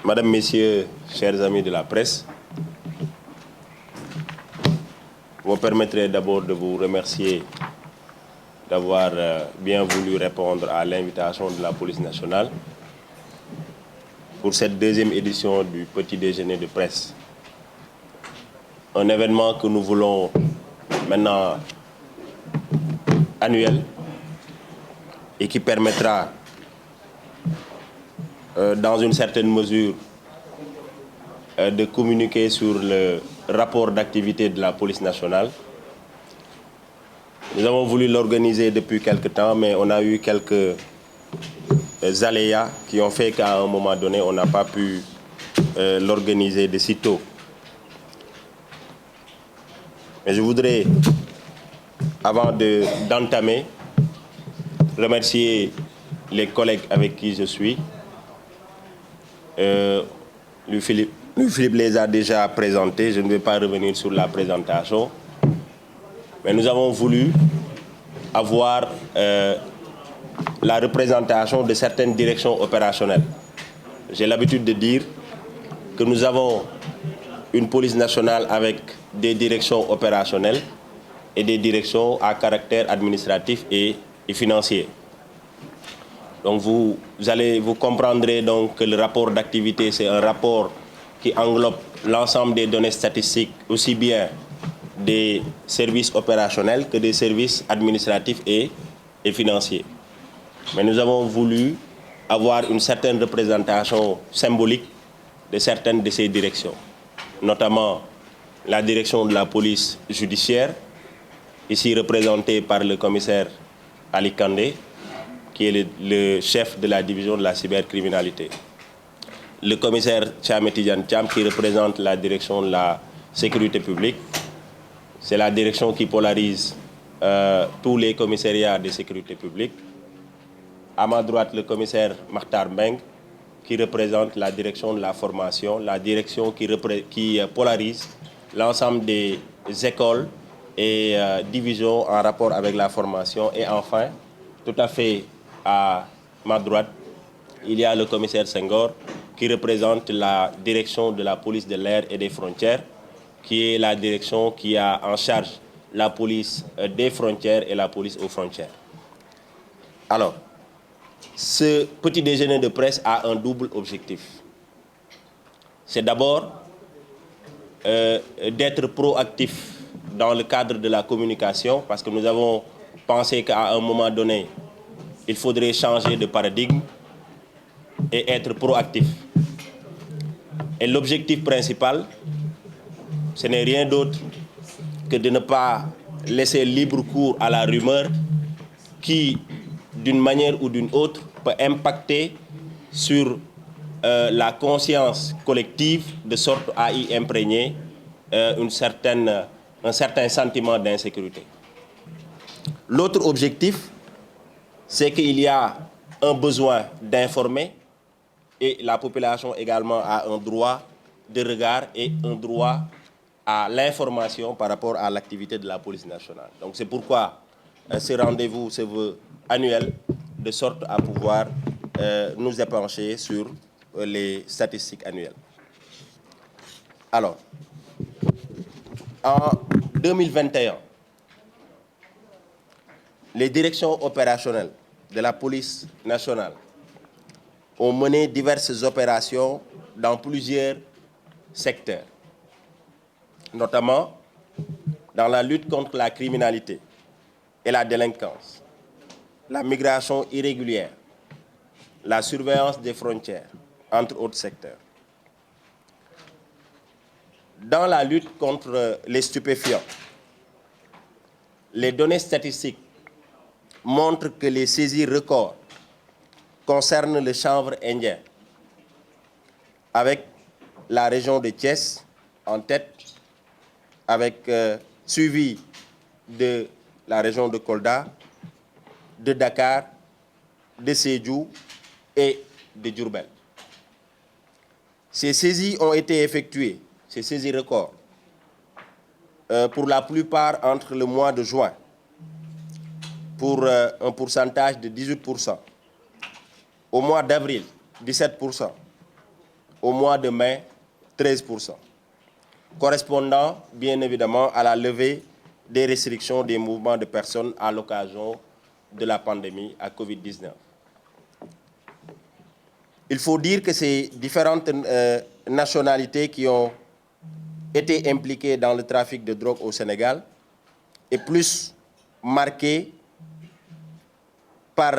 Madame, Messieurs, chers amis de la presse, vous me permettrez d'abord de vous remercier d'avoir bien voulu répondre à l'invitation de la police nationale pour cette deuxième édition du petit déjeuner de presse. Un événement que nous voulons maintenant annuel et qui permettra dans une certaine mesure de communiquer sur le rapport d'activité de la police nationale. Nous avons voulu l'organiser depuis quelque temps, mais on a eu quelques aléas qui ont fait qu'à un moment donné, on n'a pas pu l'organiser de sitôt. Mais je voudrais, avant d'entamer, remercier les collègues avec qui je suis. Louis-Philippe les a déjà présentés, je ne vais pas revenir sur la présentation. Mais nous avons voulu avoir la représentation de certaines directions opérationnelles. J'ai l'habitude de dire que nous avons une police nationale avec des directions opérationnelles et des directions à caractère administratif et financier. Donc vous comprendrez donc que le rapport d'activité, c'est un rapport qui englobe l'ensemble des données statistiques, aussi bien des services opérationnels que des services administratifs et financiers. Mais nous avons voulu avoir une certaine représentation symbolique de certaines de ces directions, notamment la direction de la police judiciaire, ici représentée par le commissaire Ali Kandé, qui est le chef de la division de la cybercriminalité. Le commissaire Tcham Tidiane Tcham, qui représente la direction de la sécurité publique. C'est la direction qui polarise tous les commissariats de sécurité publique. À ma droite, le commissaire Makhtar Mbeng, qui représente la direction de la formation, la direction qui polarise l'ensemble des écoles et divisions en rapport avec la formation. Et enfin, tout à fait à ma droite, il y a le commissaire Senghor, qui représente la direction de la police de l'air et des frontières, qui est la direction qui a en charge la police des frontières et la police aux frontières. Alors, ce petit déjeuner de presse a un double objectif. C'est d'abord d'être proactif dans le cadre de la communication, parce que nous avons pensé qu'à un moment donné, il faudrait changer de paradigme et être proactif. Et l'objectif principal, ce n'est rien d'autre que de ne pas laisser libre cours à la rumeur qui, d'une manière ou d'une autre, peut impacter sur la conscience collective de sorte à y imprégner un certain sentiment d'insécurité. L'autre objectif, c'est qu'il y a un besoin d'informer et la population également a un droit de regard et un droit à l'information par rapport à l'activité de la police nationale. Donc c'est pourquoi ce rendez-vous se veut annuel, de sorte à pouvoir nous épancher sur les statistiques annuelles. Alors, en 2021, les directions opérationnelles de la police nationale ont mené diverses opérations dans plusieurs secteurs, notamment dans la lutte contre la criminalité et la délinquance, la migration irrégulière, la surveillance des frontières, entre autres secteurs. Dans la lutte contre les stupéfiants, les données statistiques montrent que les saisies records concernent le chanvre indien, avec la région de Thiès en tête, avec suivi de la région de Kolda, de Dakar, de Sédhiou et de Diourbel. Ces saisies ont été effectuées, ces saisies records, pour la plupart entre le mois de juin, pour un pourcentage de 18%, au mois d'avril, 17%, au mois de mai, 13%, correspondant bien évidemment à la levée des restrictions des mouvements de personnes à l'occasion de la pandémie à Covid-19. Il faut dire que ces différentes nationalités qui ont été impliquées dans le trafic de drogue au Sénégal est plus marquée par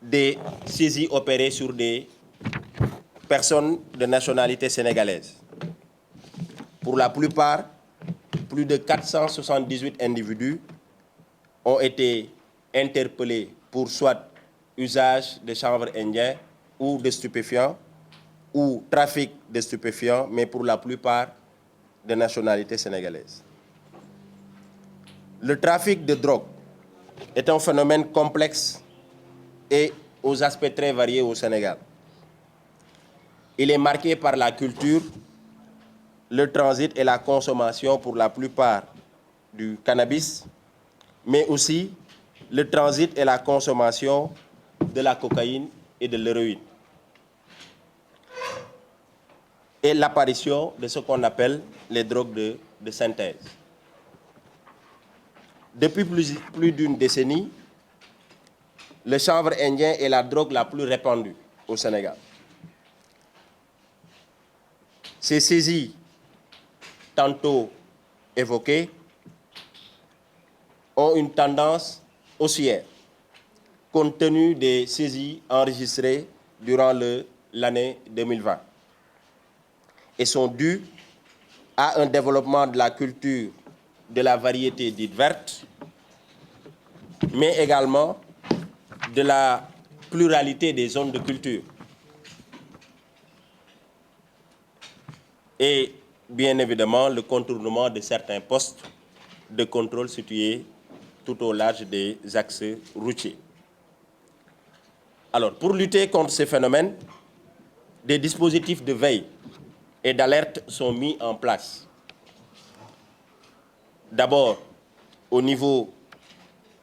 des saisies opérées sur des personnes de nationalité sénégalaise. Pour la plupart, plus de 478 individus ont été interpellés pour soit usage de chanvre indien ou de stupéfiants ou trafic de stupéfiants, mais pour la plupart de nationalité sénégalaise. Le trafic de drogue est un phénomène complexe et aux aspects très variés au Sénégal. Il est marqué par la culture, le transit et la consommation pour la plupart du cannabis, mais aussi le transit et la consommation de la cocaïne et de l'héroïne. Et l'apparition de ce qu'on appelle les drogues de synthèse. Depuis plus d'une décennie, le chanvre indien est la drogue la plus répandue au Sénégal. Ces saisies, tantôt évoquées, ont une tendance haussière, compte tenu des saisies enregistrées durant l'année 2020, et sont dues à un développement de la culture de la variété dite verte, mais également de la pluralité des zones de culture. Et bien évidemment le contournement de certains postes de contrôle situés tout au large des axes routiers. Alors, pour lutter contre ces phénomènes, des dispositifs de veille et d'alerte sont mis en place. D'abord, au niveau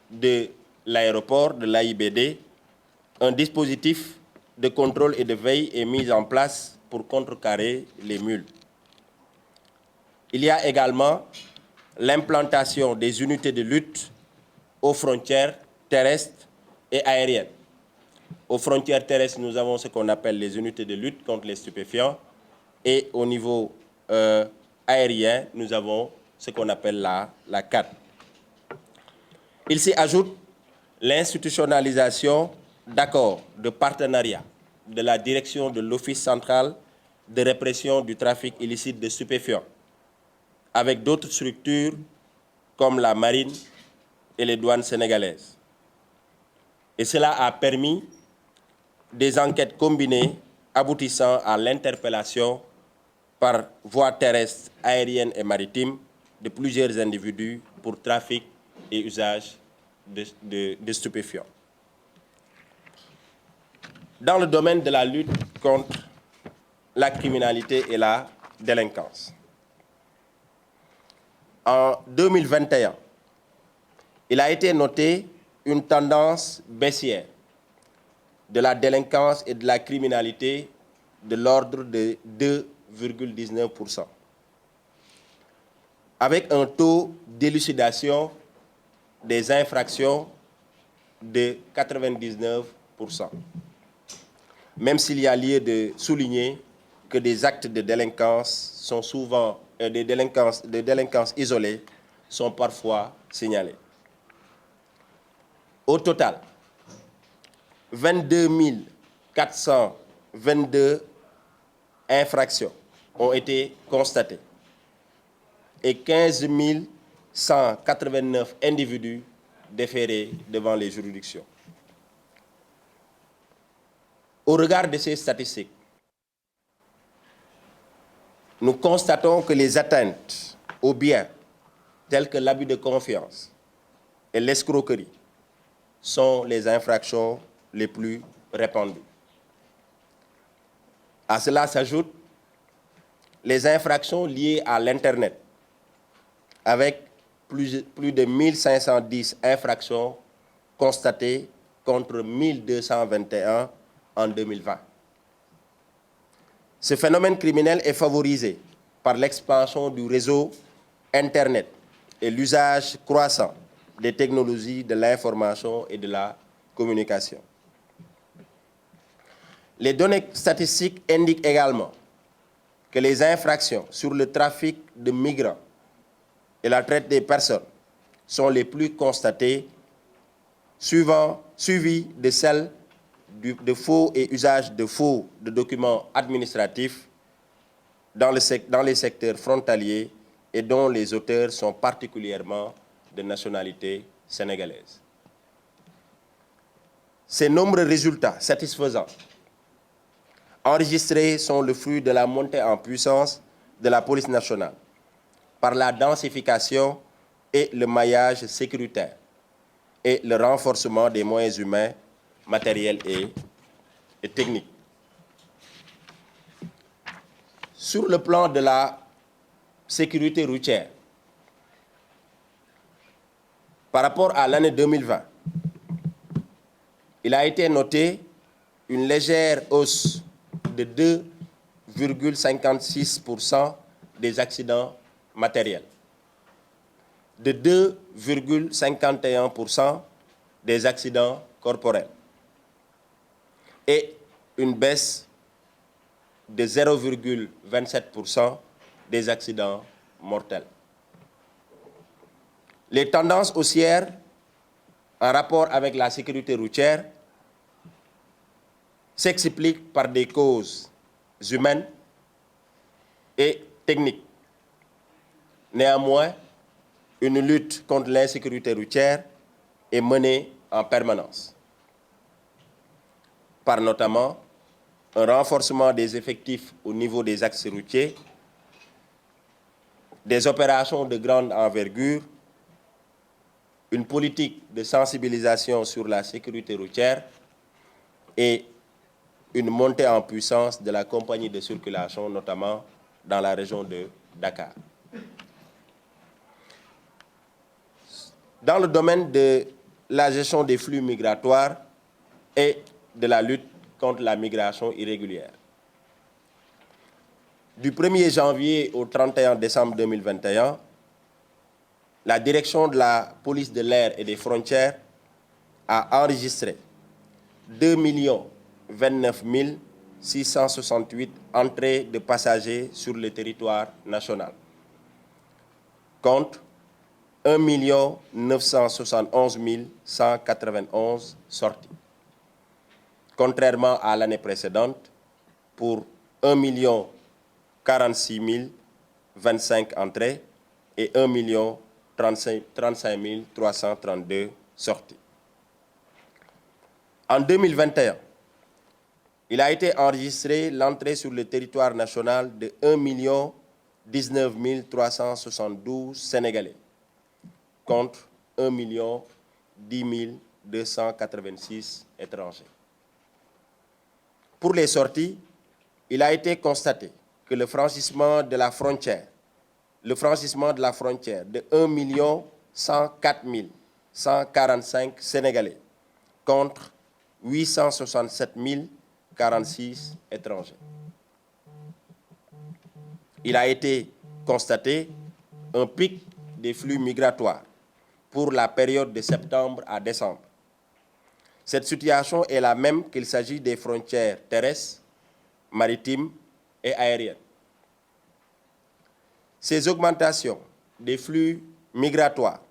de l'aéroport, de l'AIBD, un dispositif de contrôle et de veille est mis en place pour contrecarrer les mules. Il y a également l'implantation des unités de lutte aux frontières terrestres et aériennes. Aux frontières terrestres, nous avons ce qu'on appelle les unités de lutte contre les stupéfiants, et au niveau aérien, nous avons ce qu'on appelle la CAD. Il s'y ajoute l'institutionnalisation d'accords de partenariat de la direction de l'Office central de répression du trafic illicite de stupéfiants avec d'autres structures comme la marine et les douanes sénégalaises. Et cela a permis des enquêtes combinées aboutissant à l'interpellation par voie terrestre, aérienne et maritime de plusieurs individus pour trafic et usage de stupéfiants. Dans le domaine de la lutte contre la criminalité et la délinquance, en 2021, il a été noté une tendance baissière de la délinquance et de la criminalité de l'ordre de 2,19%, avec un taux d'élucidation des infractions de 99%. Même s'il y a lieu de souligner que des actes de délinquance sont souvent des délinquances isolées sont parfois signalés. Au total, 22 422 infractions ont été constatées et 15 189 individus déférés devant les juridictions. Au regard de ces statistiques, nous constatons que les atteintes aux biens, telles que l'abus de confiance et l'escroquerie, sont les infractions les plus répandues. À cela s'ajoutent les infractions liées à l'Internet, avec plus de 1510 infractions constatées contre 1221 en 2020. Ce phénomène criminel est favorisé par l'expansion du réseau Internet et l'usage croissant des technologies de l'information et de la communication. Les données statistiques indiquent également que les infractions sur le trafic de migrants et la traite des personnes sont les plus constatées, suivies de celles de faux et usage de faux de documents administratifs dans les secteurs frontaliers et dont les auteurs sont particulièrement de nationalité sénégalaise. Ces nombreux résultats satisfaisants enregistrés sont le fruit de la montée en puissance de la police nationale par la densification et le maillage sécuritaire et le renforcement des moyens humains, matériels et techniques. Sur le plan de la sécurité routière, par rapport à l'année 2020, il a été noté une légère hausse de 2,56% des accidents matériels, de 2,51% des accidents corporels et une baisse de 0,27% des accidents mortels. Les tendances haussières en rapport avec la sécurité routière s'expliquent par des causes humaines et techniques. Néanmoins, une lutte contre l'insécurité routière est menée en permanence, par notamment un renforcement des effectifs au niveau des axes routiers, des opérations de grande envergure, une politique de sensibilisation sur la sécurité routière et une montée en puissance de la compagnie de circulation, notamment dans la région de Dakar. Dans le domaine de la gestion des flux migratoires et de la lutte contre la migration irrégulière, du 1er janvier au 31 décembre 2021, la direction de la police de l'air et des frontières a enregistré 2 029 668 entrées de passagers sur le territoire national, contre 1 971 191 sorties, contrairement à l'année précédente, pour 1 46 025 entrées et 1 35 332 sorties. En 2021, il a été enregistré l'entrée sur le territoire national de 1 19 372 Sénégalais, contre 1 10 286 étrangers. Pour les sorties, il a été constaté que le franchissement de la frontière de 1 104 145 Sénégalais contre 867 046 étrangers. Il a été constaté un pic des flux migratoires pour la période de septembre à décembre. Cette situation est la même qu'il s'agit des frontières terrestres, maritimes et aériennes. Ces augmentations des flux migratoires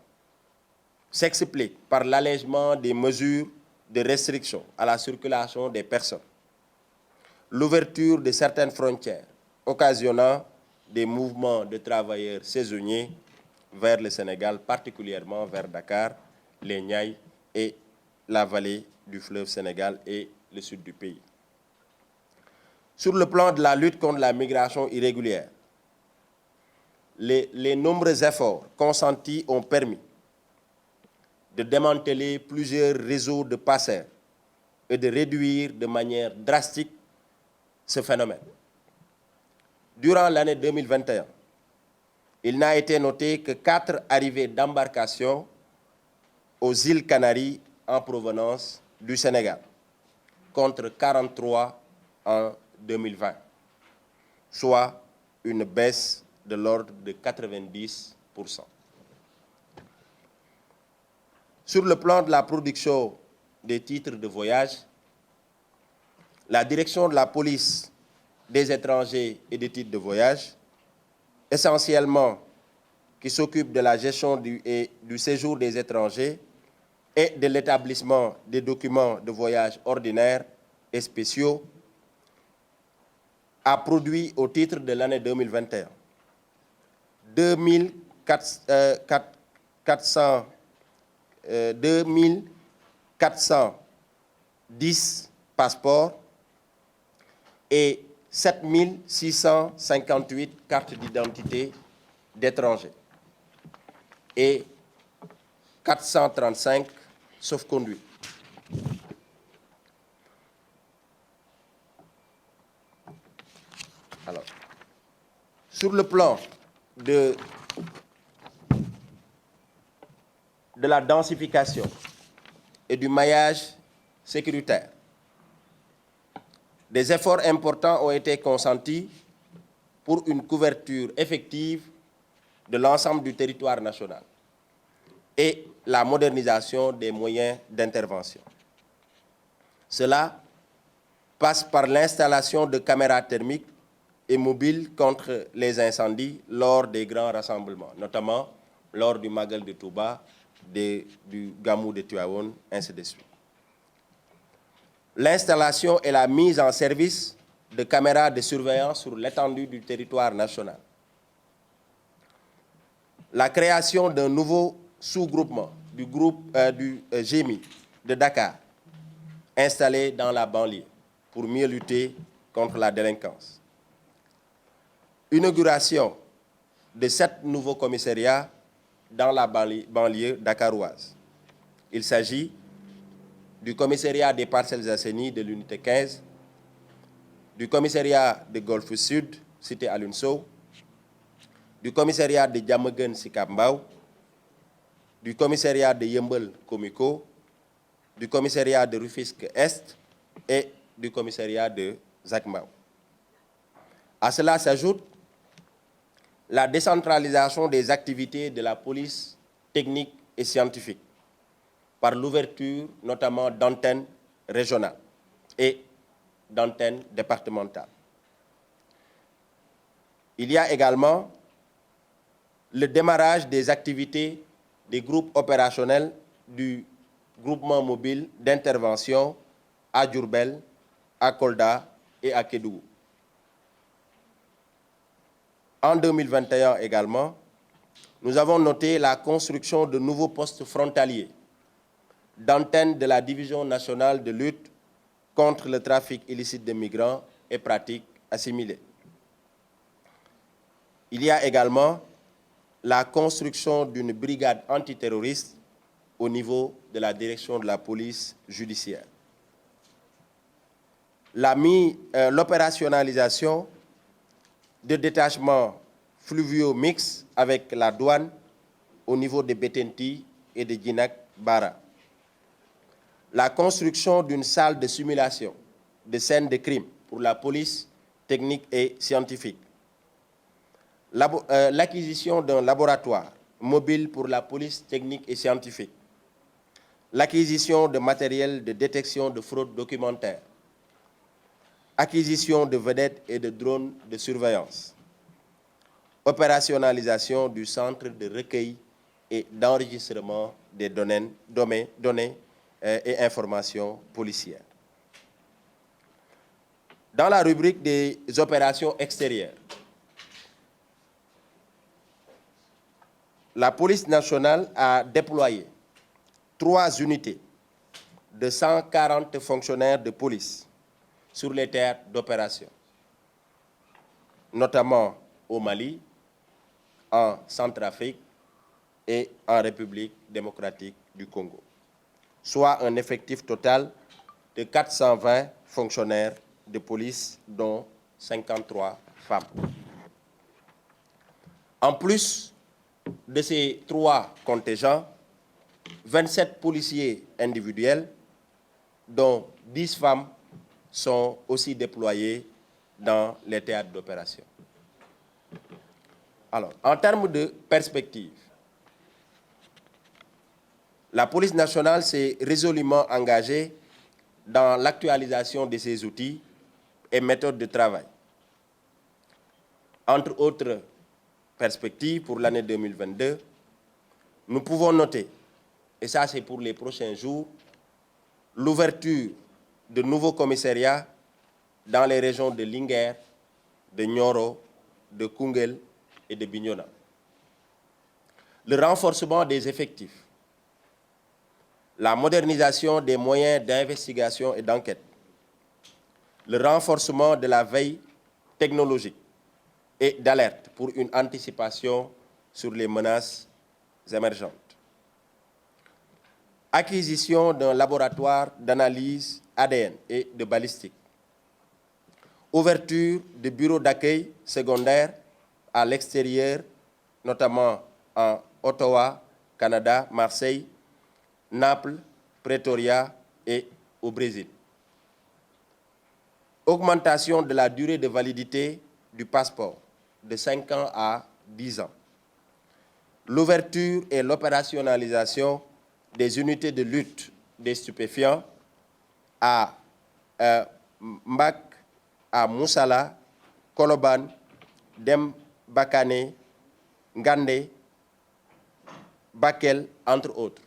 s'expliquent par l'allègement des mesures de restriction à la circulation des personnes, l'ouverture de certaines frontières, occasionnant des mouvements de travailleurs saisonniers vers le Sénégal, particulièrement vers Dakar, les Niayes et la vallée du fleuve Sénégal et le sud du pays. Sur le plan de la lutte contre la migration irrégulière, les nombreux efforts consentis ont permis de démanteler plusieurs réseaux de passeurs et de réduire de manière drastique ce phénomène. Durant l'année 2021, il n'a été noté que 4 arrivées d'embarcations aux îles Canaries en provenance du Sénégal, contre 43 en 2020. soit une baisse de l'ordre de 90%. Sur le plan de la production des titres de voyage, la direction de la police des étrangers et des titres de voyage, essentiellement qui s'occupe de la gestion du séjour des étrangers et de l'établissement des documents de voyage ordinaires et spéciaux, a produit au titre de l'année 2021 2410 passeports et 7658 cartes d'identité d'étrangers et 435 sauf-conduits. Alors, sur le plan de la densification et du maillage sécuritaire, des efforts importants ont été consentis pour une couverture effective de l'ensemble du territoire national et la modernisation des moyens d'intervention. Cela passe par l'installation de caméras thermiques et mobiles contre les incendies lors des grands rassemblements, notamment lors du Magal de Touba, du Gamou de Tivaouane, ainsi de suite. L'installation et la mise en service de caméras de surveillance sur l'étendue du territoire national. La création d'un nouveau sous-groupement du GMI de Dakar, installé dans la banlieue pour mieux lutter contre la délinquance. Inauguration de 7 nouveaux commissariats dans la banlieue dakaroise. Il s'agit du commissariat des Parcelles Assainies de l'unité 15, du commissariat de Golfe Sud, cité Alioune Sow, du commissariat de Diamaguène Sicap Mbao, du commissariat de Yeumbeul Comico, du commissariat de Rufisque Est et du commissariat de Zac Mbao. À cela s'ajoute la décentralisation des activités de la police technique et scientifique par l'ouverture notamment d'antennes régionales et d'antennes départementales. Il y a également le démarrage des activités des groupes opérationnels du groupement mobile d'intervention à Diourbel, à Kolda et à Kédougou. En 2021 également, nous avons noté la construction de nouveaux postes frontaliers d'antennes de la Division nationale de lutte contre le trafic illicite de migrants et pratiques assimilées. Il y a également la construction d'une brigade antiterroriste au niveau de la direction de la police judiciaire. L'opérationnalisation de détachements fluviaux mixtes avec la douane au niveau de Betenti et de Djinak Bara. La construction d'une salle de simulation de scènes de crime pour la police technique et scientifique. L'acquisition d'un laboratoire mobile pour la police technique et scientifique. L'acquisition de matériel de détection de fraude documentaire. Acquisition de vedettes et de drones de surveillance. Opérationnalisation du centre de recueil et d'enregistrement des données et informations policières. Dans la rubrique des opérations extérieures, la police nationale a déployé 3 unités de 140 fonctionnaires de police sur les terres d'opération, notamment au Mali, en Centrafrique et en République démocratique du Congo, soit un effectif total de 420 fonctionnaires de police, dont 53 femmes. En plus de ces 3 contingents, 27 policiers individuels, dont 10 femmes, sont aussi déployés dans les théâtres d'opération. Alors, en termes de perspective, la police nationale s'est résolument engagée dans l'actualisation de ses outils et méthodes de travail. Entre autres perspectives pour l'année 2022, nous pouvons noter, et ça c'est pour les prochains jours, l'ouverture de nouveaux commissariats dans les régions de Linguère, de Nioro, de Koungheul et de Bignona. Le renforcement des effectifs, la modernisation des moyens d'investigation et d'enquête, le renforcement de la veille technologique et d'alerte pour une anticipation sur les menaces émergentes. Acquisition d'un laboratoire d'analyse ADN et de balistique. Ouverture de bureaux d'accueil secondaires à l'extérieur, notamment en Ottawa, Canada, Marseille, Naples, Pretoria et au Brésil. Augmentation de la durée de validité du passeport de 5 ans à 10 ans. L'ouverture et l'opérationnalisation des unités de lutte des stupéfiants à Mbak, à Moussala, Koloban, Dembakane, Ngande, Bakel, entre autres.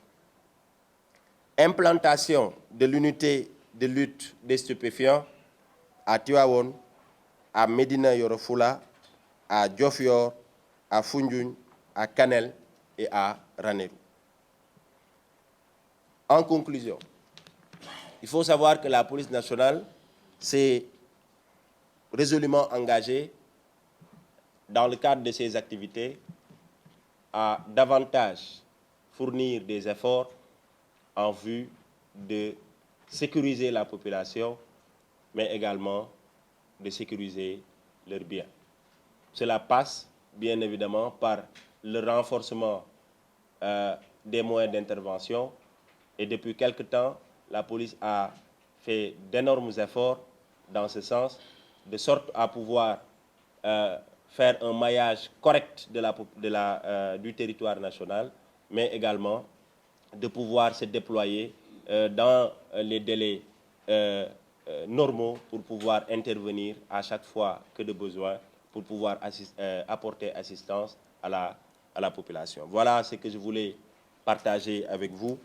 Implantation de l'unité de lutte des stupéfiants à Tivaouane, à Médina Yoro Foulah, à Diofior, à Foundiougne, à Kanel et à Ranérou. En conclusion, il faut savoir que la police nationale s'est résolument engagée dans le cadre de ses activités à davantage fournir des efforts en vue de sécuriser la population, mais également de sécuriser leurs biens. Cela passe bien évidemment par le renforcement des moyens d'intervention et depuis quelque temps, la police a fait d'énormes efforts dans ce sens, de sorte à pouvoir faire un maillage correct du territoire national, mais également de pouvoir se déployer dans les délais normaux pour pouvoir intervenir à chaque fois que de besoin, pour pouvoir apporter assistance à la population. Voilà ce que je voulais partager avec vous.